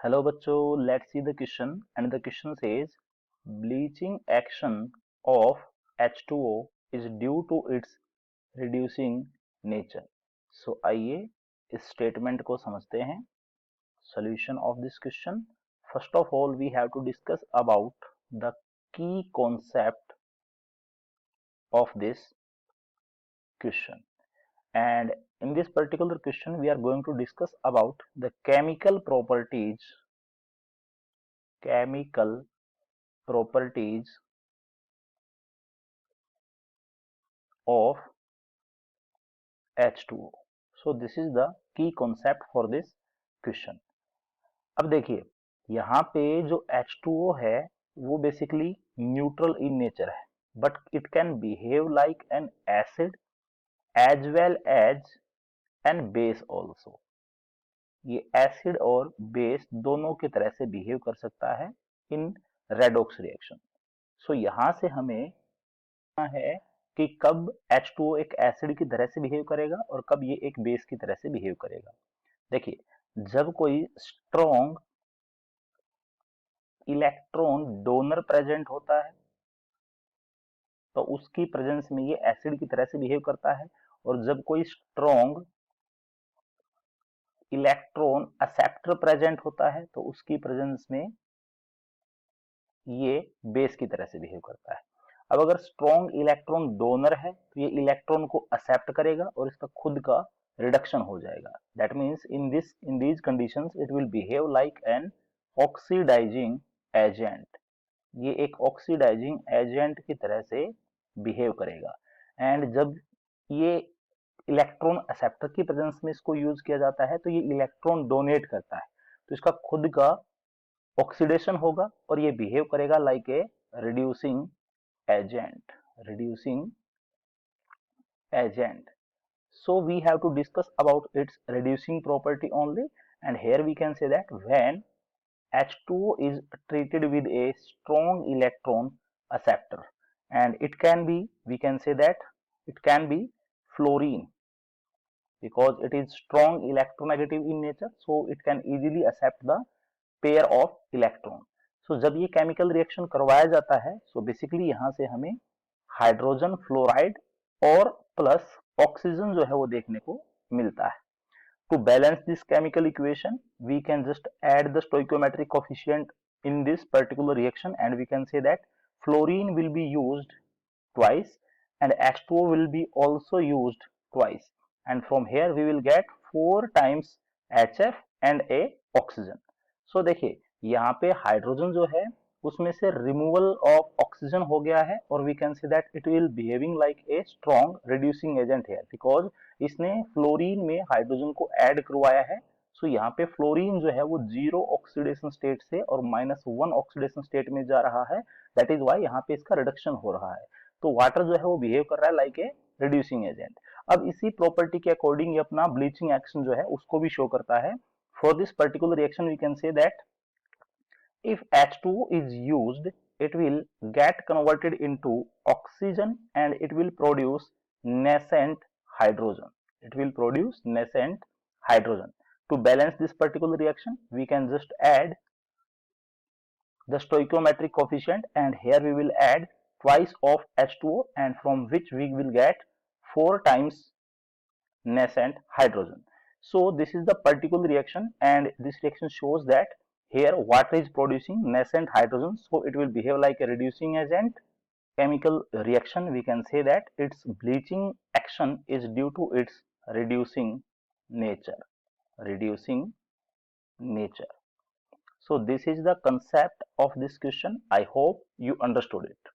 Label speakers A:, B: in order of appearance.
A: Hello बच्चों, let's see the question and the question says bleaching action of H2O is due to its reducing nature. So आइए इस statement को समझते हैं. Solution of this question. First of all, we have to discuss about the key concept of this question. And in this particular question, we are going to discuss about the chemical properties of H2O. So this is the key concept for this question. अब देखिए यहाँ पे जो H2O है वो basically neutral in nature है, but it can behave like an acid as well as an base also. ये acid और बेस दोनों की तरह से बिहेव कर सकता है इन रेडॉक्स रिएक्शन. सो यहाँ से हमें है कि कब H2O एक एसिड की तरह से बिहेव करेगा और कब ये एक बेस की तरह से बिहेव करेगा. देखिए, जब कोई स्ट्रॉन्ग इलेक्ट्रॉन डोनर प्रेजेंट होता है तो उसकी प्रेजेंस में ये एसिड की तरह से बिहेव करता है, और जब कोई स्ट्रॉन्ग इलेक्ट्रॉन एक्सेप्टर प्रेजेंट होता है तो उसकी प्रेजेंस में ये बेस की तरह से बिहेव करता है. अब अगर स्ट्रॉन्ग इलेक्ट्रॉन डोनर है तो ये इलेक्ट्रॉन को एक्सेप्ट करेगा और इसका खुद का रिडक्शन हो जाएगा. That means in these conditions it will behave like an oxidising agent. ये एक ऑक्सीडाइजिंग एजेंट की तरह से बिहेव करेगा. एंड जब ये इलेक्ट्रॉन एक्सेप्टर की प्रेजेंस में इसको यूज किया जाता है तो ये इलेक्ट्रॉन डोनेट करता है, तो इसका खुद का ऑक्सीडेशन होगा और ये बिहेव करेगा like a reducing agent. So we have to discuss about its reducing property only, and here we can say that when H2O is treated with a strong electron acceptor, and it can be, we can say that it can be fluorine because it is strong electronegative in nature, so it can easily accept the pair of electron. So जब ये chemical reaction करवाया जाता है, so basically यहाँ से हमें hydrogen fluoride और plus oxygen जो है वो देखने को मिलता है. To balance this chemical equation, we can just add the stoichiometric coefficient in this particular reaction, and we can say that fluorine will be used twice and H2O will be also used twice, and from here we will get 4 times HF and a oxygen. So देखिए यहाँ पे hydrogen जो है उसमें से removal of oxygen हो गया है, और we can say that it will behaving like a strong reducing agent है बिकॉज इसने फ्लोरीन में हाइड्रोजन को ऐड करवाया है. सो यहाँ पे फ्लोरीन जो है वो 0 ऑक्सीडेशन स्टेट से और -1 ऑक्सीडेशन स्टेट में जा रहा है. दैट इज वाई यहाँ पे इसका रिडक्शन हो रहा है. तो वाटर जो है वो बिहेव कर रहा है लाइक ए रिड्यूसिंग एजेंट. अब इसी प्रॉपर्टी के अकॉर्डिंग ये अपना ब्लीचिंग एक्शन जो है उसको भी शो करता है. For this particular reaction we can say that if H2O is used, it will get converted into oxygen and it will produce nascent hydrogen. To balance this particular reaction, we can just add the stoichiometric coefficient, and here we will add twice of H2O, and from which we will get 4 times nascent hydrogen. So this is the particular reaction, and this reaction shows that here water is producing nascent hydrogen, so it will behave like a reducing agent. Chemical reaction, we can say that its bleaching action is due to its reducing nature. So this is the concept of this question. I hope you understood it.